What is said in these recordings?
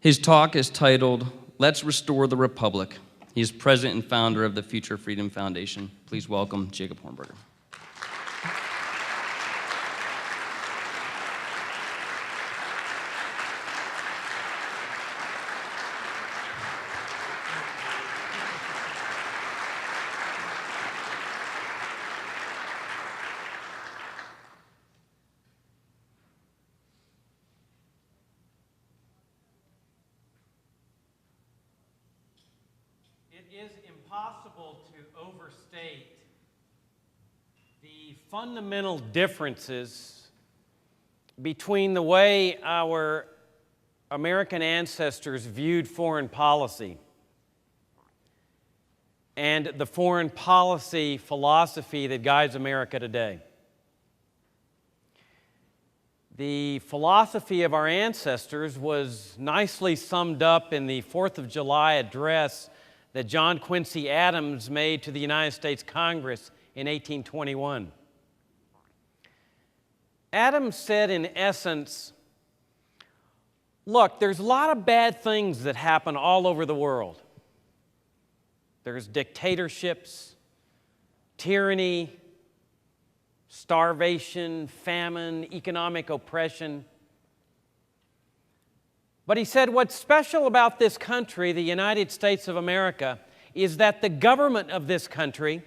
His talk is titled, "Let's Restore the Republic." He is president and founder of the Future Freedom Foundation. Please welcome Jacob Hornberger. It is impossible to overstate the fundamental differences between the way our American ancestors viewed foreign policy and the foreign policy philosophy that guides America today. The philosophy of our ancestors was nicely summed up in the 4th of July address that John Quincy Adams made to the United States Congress in 1821. Adams said, in essence, look, there's a lot of bad things that happen all over the world. There's dictatorships, tyranny, starvation, famine, economic oppression. But he said, what's special about this country, the United States of America, is that the government of this country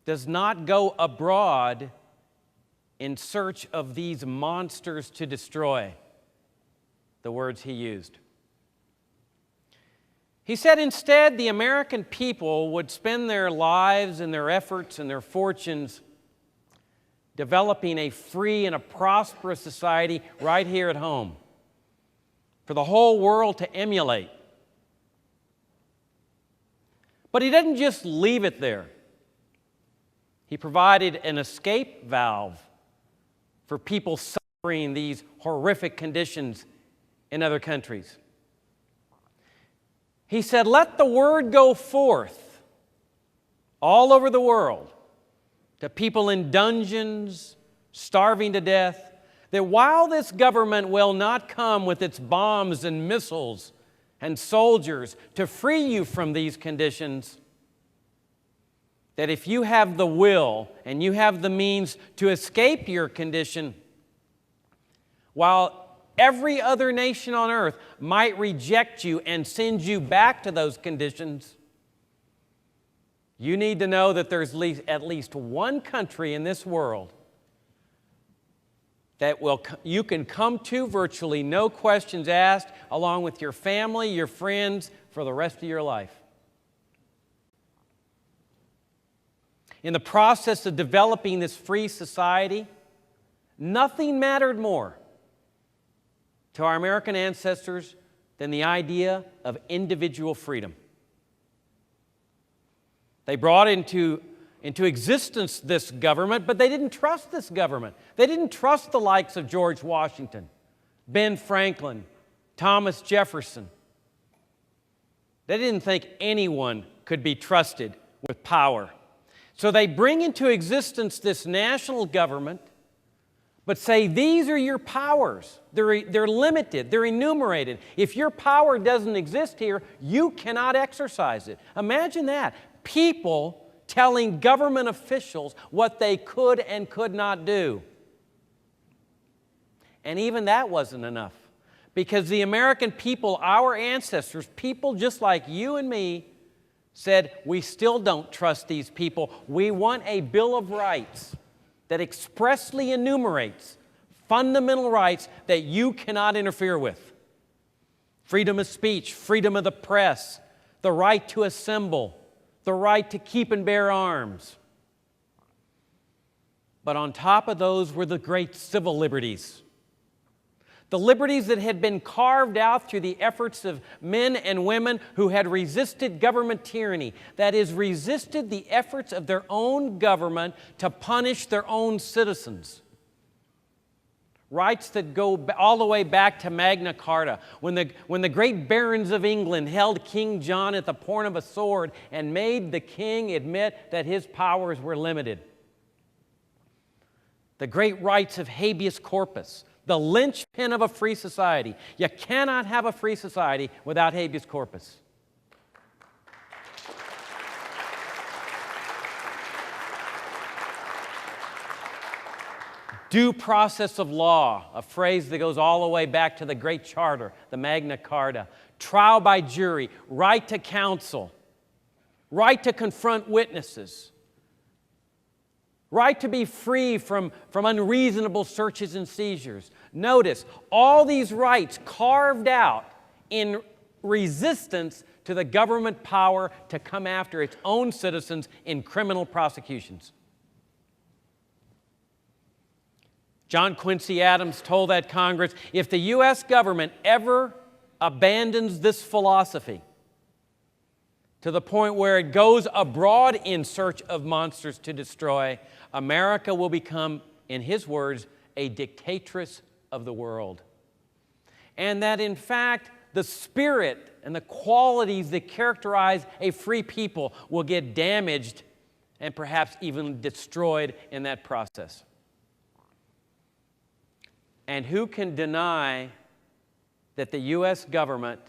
does not go abroad in search of these monsters to destroy, the words he used. He said instead the American people would spend their lives and their efforts and their fortunes developing a free and a prosperous society right here at home, for the whole world to emulate. But he didn't just leave it there. He provided an escape valve for people suffering these horrific conditions in other countries. He said, let the word go forth all over the world to people in dungeons, starving to death, that while this government will not come with its bombs and missiles and soldiers to free you from these conditions, that if you have the will and you have the means to escape your condition, while every other nation on earth might reject you and send you back to those conditions, you need to know that there's at least one country in this world that you can come to virtually no questions asked, along with your family, your friends, for the rest of your life. In the process of developing this free society, nothing mattered more to our American ancestors than the idea of individual freedom. They brought into existence this government, but they didn't trust this government. They didn't trust the likes of George Washington, Ben Franklin, Thomas Jefferson. They didn't think anyone could be trusted with power. So they bring into existence this national government, but say, these are your powers. They're limited, they're enumerated. If your power doesn't exist here, you cannot exercise it. Imagine that. People telling government officials what they could and could not do. And even that wasn't enough, because the American people, our ancestors, people just like you and me, said, we still don't trust these people. We want a Bill of Rights that expressly enumerates fundamental rights that you cannot interfere with. Freedom of speech, freedom of the press, the right to assemble, the right to keep and bear arms. But on top of those were the great civil liberties. The liberties that had been carved out through the efforts of men and women who had resisted government tyranny, that is, resisted the efforts of their own government to punish their own citizens. Rights that go all the way back to Magna Carta, when the great barons of England held King John at the point of a sword and made the king admit that his powers were limited. The great rights of habeas corpus, the linchpin of a free society. You cannot have a free society without habeas corpus. Due process of law, a phrase that goes all the way back to the Great Charter, the Magna Carta. Trial by jury, right to counsel, right to confront witnesses, right to be free from unreasonable searches and seizures. Notice, all these rights carved out in resistance to the government power to come after its own citizens in criminal prosecutions. John Quincy Adams told that Congress, if the U.S. government ever abandons this philosophy to the point where it goes abroad in search of monsters to destroy, America will become, in his words, a dictatress of the world. And that, in fact, the spirit and the qualities that characterize a free people will get damaged and perhaps even destroyed in that process. And who can deny that the U.S. government,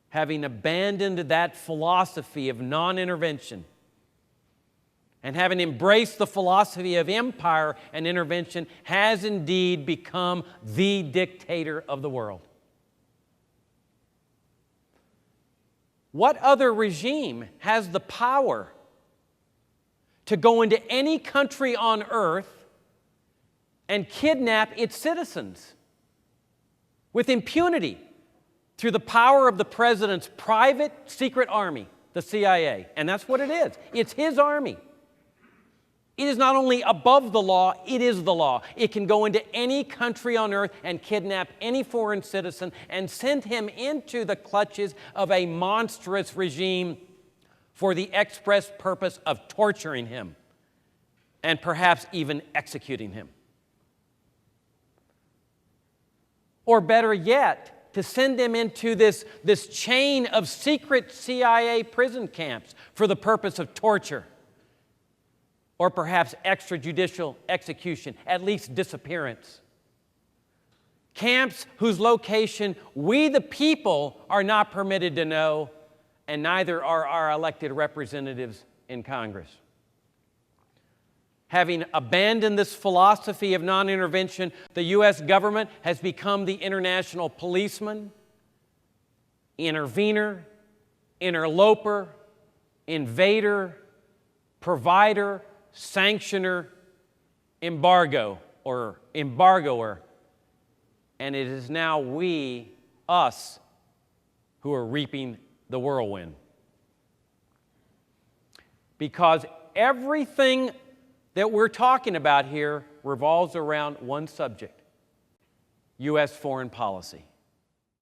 having abandoned that philosophy of non-intervention and having embraced the philosophy of empire and intervention, has indeed become the dictator of the world? What other regime has the power to go into any country on earth and kidnap its citizens with impunity through the power of the president's private secret army, the CIA? And that's what it is. It's his army. It is not only above the law, it is the law. It can go into any country on earth and kidnap any foreign citizen and send him into the clutches of a monstrous regime for the express purpose of torturing him and perhaps even executing him. Or better yet, to send them into this chain of secret CIA prison camps for the purpose of torture, or perhaps extrajudicial execution, at least disappearance. Camps whose location we, the people, are not permitted to know, and neither are our elected representatives in Congress. Having abandoned this philosophy of non-intervention, the U.S. government has become the international policeman, intervener, interloper, invader, provider, sanctioner, embargoer, and it is now we, us, who are reaping the whirlwind. Because everything that we're talking about here revolves around one subject: U.S. foreign policy.